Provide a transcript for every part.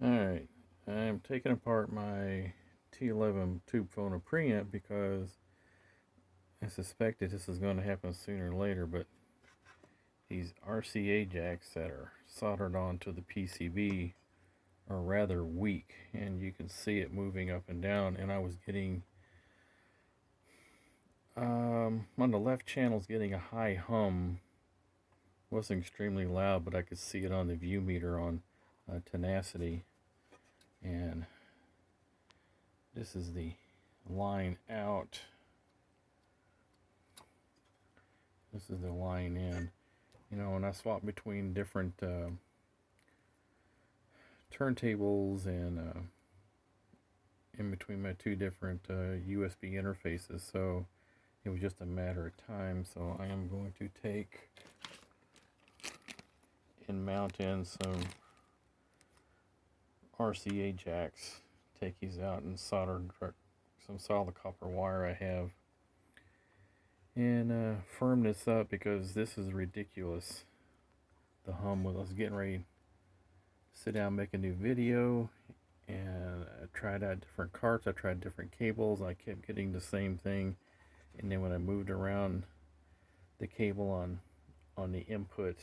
Alright, I'm taking apart my T11 tube phone and preamp because I suspected this is going to happen sooner or later, but these RCA jacks that are soldered onto the PCB are rather weak, and you can see it moving up and down, and I was getting on the left channel getting a high hum. It wasn't extremely loud, but I could see it on the view meter on Tenacity. And this is the line out. This is the line in. You know, when I swap between different turntables and in between my two different USB interfaces, so it was just a matter of time. So I am going to take and mount in some RCA jacks, take these out and solder some solid copper wire I have, and firm this up because this is ridiculous. The hum was, I was getting ready to sit down and make a new video, and I tried out different carts, I tried different cables, I kept getting the same thing, and then when I moved around the cable on the input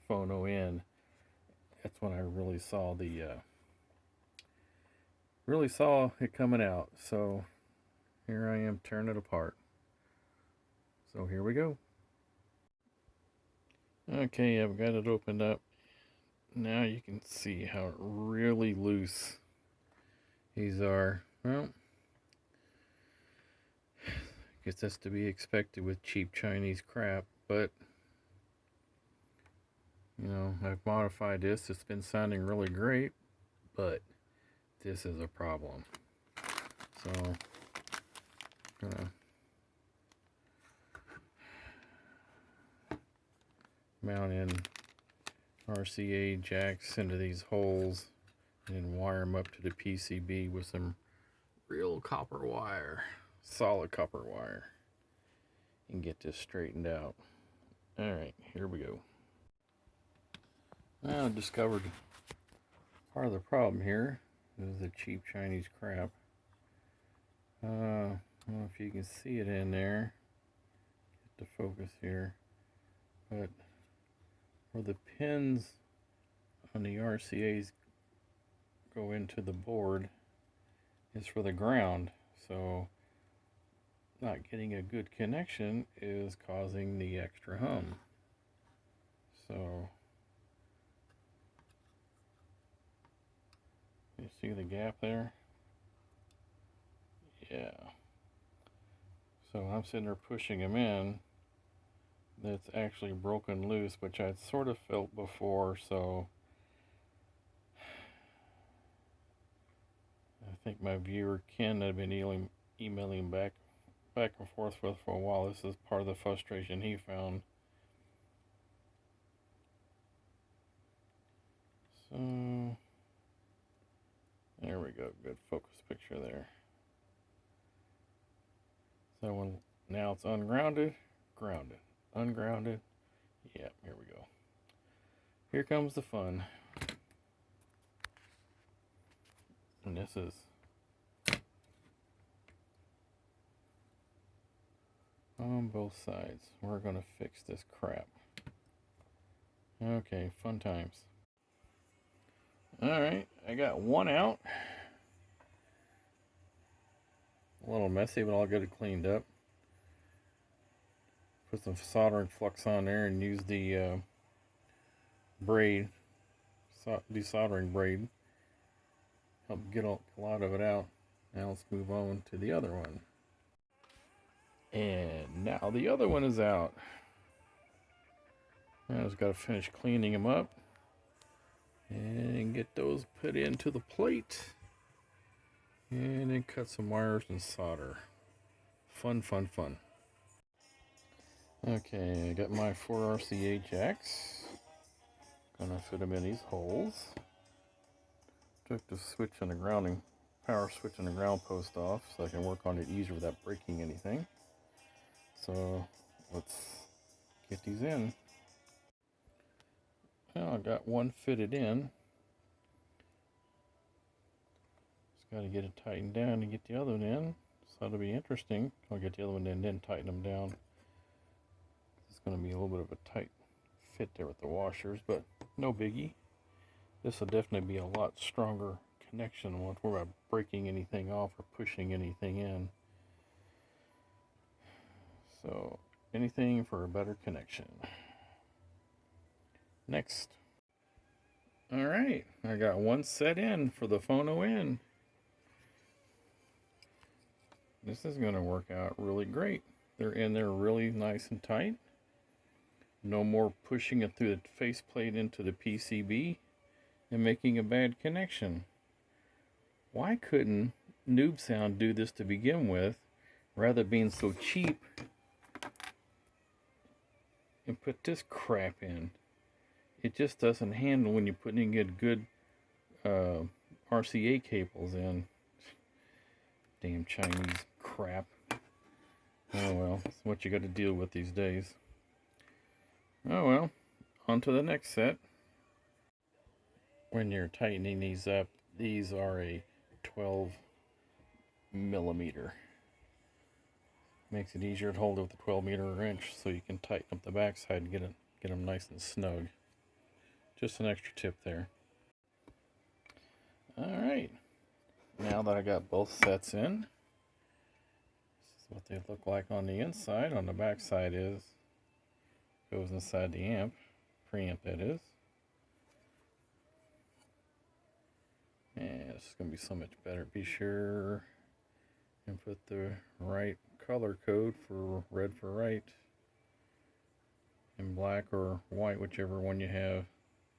phono in, that's when I really saw it coming out. So here I am tearing it apart. So here we go. Okay, I've got it opened up. Now you can see how really loose these are. Well, I guess that's to be expected with cheap Chinese crap, but you know, I've modified this. It's been sounding really great, but this is a problem. So I'm gonna mount in RCA jacks into these holes and wire them up to the PCB with some real copper wire, solid copper wire, and get this straightened out. Alright, here we go. Now I discovered part of the problem here is the cheap Chinese crap. I don't know if you can see it in there. Get the focus here. But where the pins on the RCAs go into the board is for the ground. So not getting a good connection is causing the extra hum. So you see the gap there? Yeah. So I'm sitting there pushing them in. That's actually broken loose, which I'd sort of felt before, so I think my viewer Ken had been emailing back and forth with for a while. This is part of the frustration he found. So there we go, good focus picture there. So when now it's ungrounded, grounded, ungrounded. Yep, here we go. Here comes the fun. And this is on both sides. We're gonna fix this crap. Okay, fun times. Alright, I got one out. A little messy, but I'll get it cleaned up. Put some soldering flux on there and use the braid, desoldering braid. Help get a lot of it out. Now let's move on to the other one. And now the other one is out. I just got to finish cleaning them up and get those put into the plate. And then cut some wires and solder. Fun, fun, fun. Okay, I got my 4 RCA jacks. Gonna fit them in these holes. Took the switch and the grounding, power switch and the ground post off so I can work on it easier without breaking anything. So let's get these in. Now I got one fitted in. Got to get it tightened down to get the other one in. So that'll be interesting. I'll get the other one in, then tighten them down. It's going to be a little bit of a tight fit there with the washers, but no biggie. This will definitely be a lot stronger connection once we're not breaking anything off or pushing anything in. So anything for a better connection. Next. All right, I got one set in for the phono in. This is going to work out really great. They're in there really nice and tight. No more pushing it through the faceplate into the PCB and making a bad connection. Why couldn't Noob Sound do this to begin with, rather than being so cheap, and put this crap in? It just doesn't handle when you're putting in good RCA cables in. Damn Chinese crap. Oh well, it's what you got to deal with these days. Oh well, on to the next set. When you're tightening these up, these are a 12 millimeter. Makes it easier to hold it with a 12-meter wrench, so you can tighten up the backside and get them nice and snug. Just an extra tip there. Alright, now that I got both sets in, this is what they look like on the inside. On the back side goes inside the amp, preamp that is. And it's going to be so much better. Be sure and put the right color code for red for right, and black or white, whichever one you have,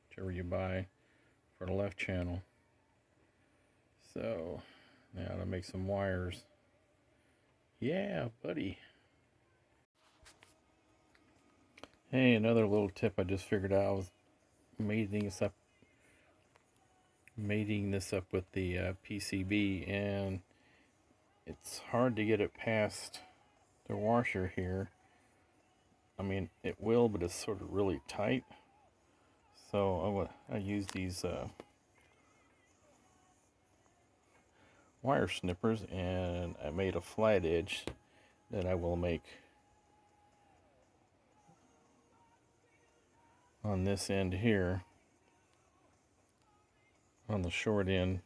whichever you buy, for the left channel. So now to make some wires. Yeah, buddy. Hey, another little tip I just figured out. I was mating this up with the PCB, and it's hard to get it past the washer here. I mean, it will, but it's sort of really tight. So I use these wire snippers, and I made a flat edge that I will make on this end here, on the short end,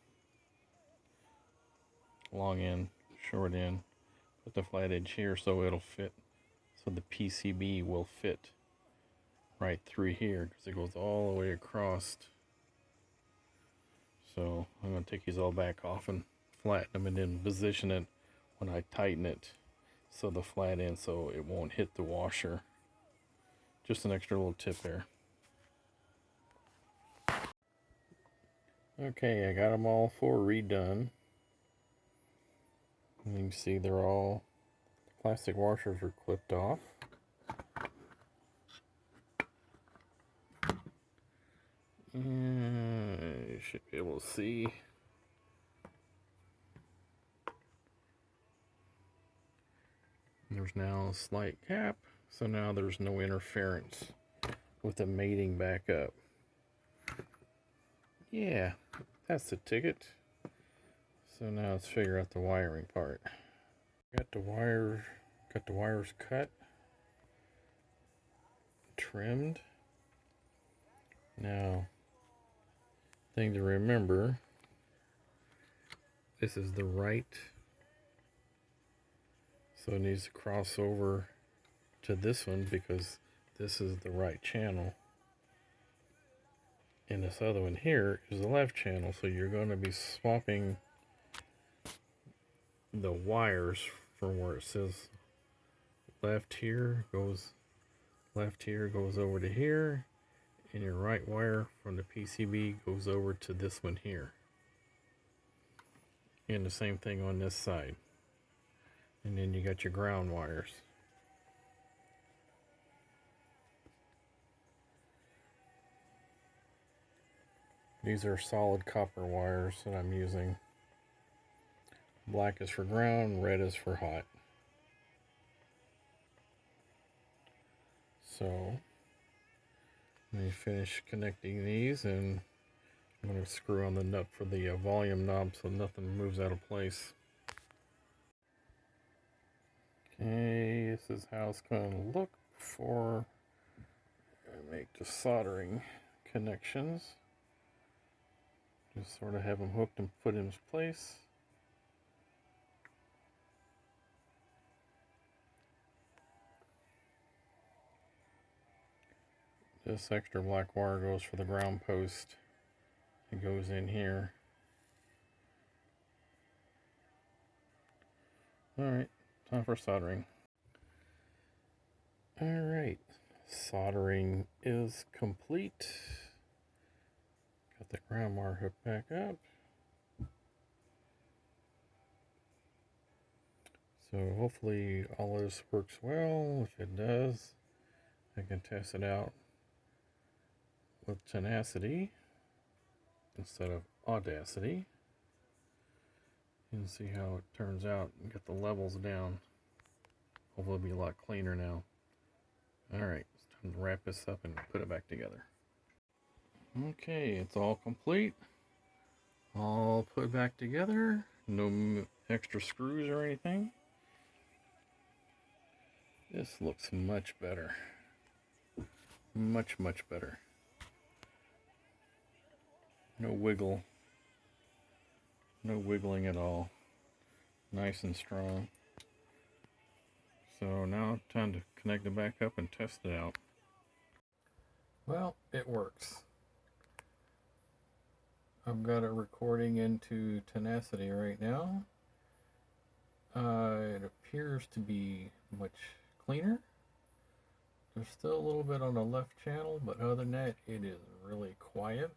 long end, short end. Put the flat edge here so it'll fit, so the PCB will fit right through here, because it goes all the way across. So I'm going to take these all back off and flatten them, and then position it when I tighten it, so the flat end, so it won't hit the washer. Just an extra little tip there. Okay, I got them all four redone. And you can see they're all, plastic washers are clipped off. And you should be able to see. There's now a slight cap, so now there's no interference with the mating back up. Yeah, that's the ticket. So now let's figure out the wiring part. Got the wires cut, trimmed. Now, thing to remember, this is the right, so it needs to cross over to this one because this is the right channel. And this other one here is the left channel, so you're going to be swapping the wires from where it says left here goes over to here, and your right wire from the PCB goes over to this one here. And the same thing on this side. And then you got your ground wires. These are solid copper wires that I'm using. Black is for ground, red is for hot. So, let me finish connecting these, and I'm going to screw on the nut for the volume knob so nothing moves out of place. Okay, this is how it's going to look before I make the soldering connections. Just sort of have them hooked and put in place. This extra black wire goes for the ground post. It goes in here. Alright, time for soldering. Alright, soldering is complete. Got the ground wire hooked back up. So hopefully all this works well. If it does, I can test it out with tenacity instead of audacity and see how it turns out and get the levels down. Hopefully it'll be a lot cleaner now. Alright, it's time to wrap this up and put it back together. Okay, it's all complete. All put back together. No extra screws or anything. This looks much better. Much, much better. No wiggle. No wiggling at all. Nice and strong. So now time to connect it back up and test it out. Well, it works. I've got it recording into Tenacity right now. It appears to be much cleaner. There's still a little bit on the left channel, but other than that, it is really quiet.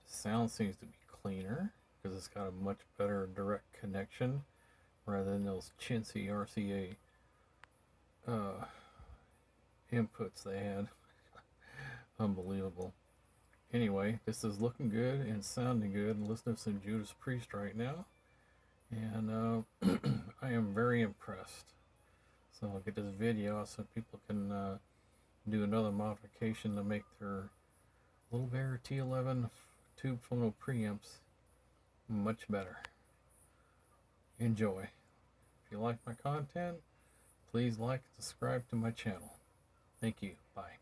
The sound seems to be cleaner because it's got a much better direct connection rather than those chintzy RCA inputs they had. Unbelievable. Anyway, this is looking good and sounding good. I'm listening to some Judas Priest right now, and I am very impressed. So I'll get this video out so people can do another modification to make their little bear T11 tube phono preamps much better. Enjoy. If you like my content, please like and subscribe to my channel. Thank you. Bye.